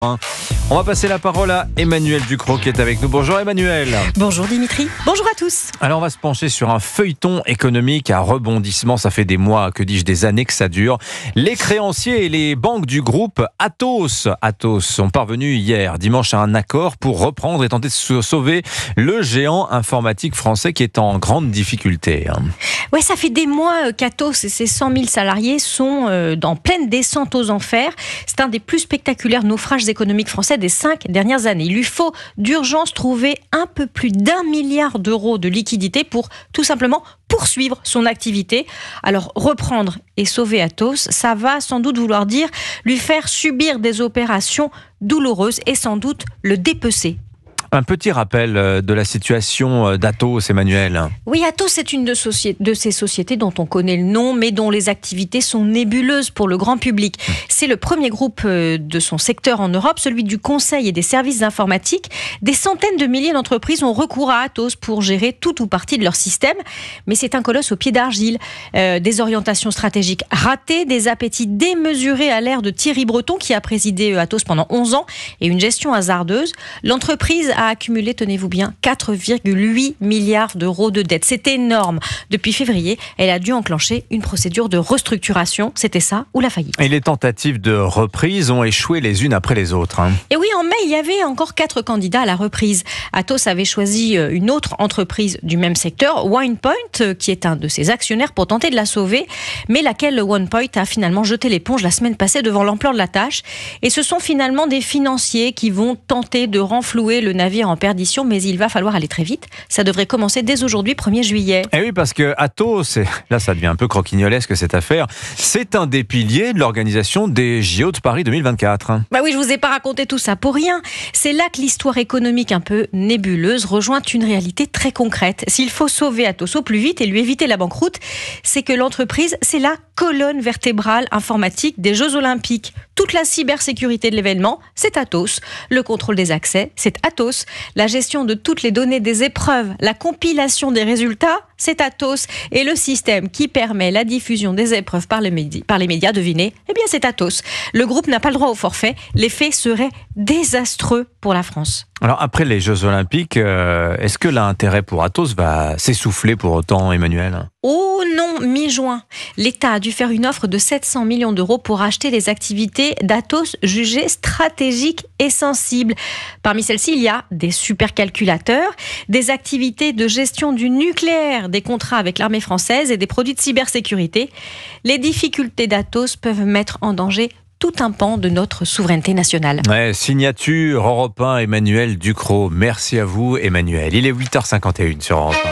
On va passer la parole à Emmanuel Ducrot qui est avec nous. Bonjour Emmanuel. Bonjour Dimitri, bonjour à tous. Alors on va se pencher sur un feuilleton économique à rebondissement. Ça fait des mois, que dis-je, des années que ça dure. Les créanciers et les banques du groupe Atos sont parvenus hier, dimanche, à un accord pour reprendre et tenter de sauver le géant informatique français qui est en grande difficulté. Ouais, ça fait des mois qu'Atos et ses 100 000 salariés sont en pleine descente aux enfers. C'est un des plus spectaculaires naufrages économiques français des 5 dernières années. Il lui faut d'urgence trouver un peu plus d'1 milliard d'euros de liquidités pour tout simplement poursuivre son activité. Alors reprendre et sauver Atos, ça va sans doute vouloir dire lui faire subir des opérations douloureuses et sans doute le dépecer. Un petit rappel de la situation d'Atos, Emmanuel. Oui, Atos est une de ces sociétés dont on connaît le nom, mais dont les activités sont nébuleuses pour le grand public. C'est le premier groupe de son secteur en Europe, celui du conseil et des services informatiques. Des centaines de milliers d'entreprises ont recours à Atos pour gérer tout ou partie de leur système. Mais c'est un colosse au pied d'argile. Des orientations stratégiques ratées, des appétits démesurés à l'ère de Thierry Breton, qui a présidé Atos pendant 11 ans, et une gestion hasardeuse. L'entreprise a accumulé, tenez-vous bien, 4,8 milliards d'euros de dettes. C'est énorme. Depuis février, elle a dû enclencher une procédure de restructuration. C'était ça ou la faillite. Et les tentatives de reprise ont échoué les unes après les autres. Et oui, en mai, il y avait encore 4 candidats à la reprise. Atos avait choisi une autre entreprise du même secteur, OnePoint, qui est un de ses actionnaires, pour tenter de la sauver, mais laquelle OnePoint a finalement jeté l'éponge la semaine passée devant l'ampleur de la tâche. Et ce sont finalement des financiers qui vont tenter de renflouer le navire en perdition, mais il va falloir aller très vite. Ça devrait commencer dès aujourd'hui, 1er juillet. Et oui, parce que Atos, là ça devient un peu croquignolesque cette affaire, c'est un des piliers de l'organisation des JO de Paris 2024. Bah oui, je vous ai pas raconté tout ça pour rien. C'est là que l'histoire économique un peu nébuleuse rejoint une réalité très concrète. S'il faut sauver Atos au plus vite et lui éviter la banqueroute, c'est que l'entreprise, c'est la colonne vertébrale informatique des Jeux Olympiques. Toute la cybersécurité de l'événement, c'est Atos. Le contrôle des accès, c'est Atos. La gestion de toutes les données des épreuves, la compilation des résultats, c'est Atos. Et le système qui permet la diffusion des épreuves par les médias, devinez, eh bien c'est Atos. Le groupe n'a pas le droit au forfait. L'effet serait désastreux pour la France. Alors après les Jeux Olympiques, est-ce que l'intérêt pour Atos va s'essouffler pour autant, Emmanuel ? Oh non, mi-juin, l'État a dû faire une offre de 700 millions d'euros pour acheter les activités d'Atos jugées stratégiques et sensibles. Parmi celles-ci, il y a des supercalculateurs, des activités de gestion du nucléaire, des contrats avec l'armée française et des produits de cybersécurité. Les difficultés d'Atos peuvent mettre en danger tout un pan de notre souveraineté nationale. Ouais, signature Europe 1, Emmanuel Ducrot. Merci à vous, Emmanuel. Il est 8h51 sur Europe 1.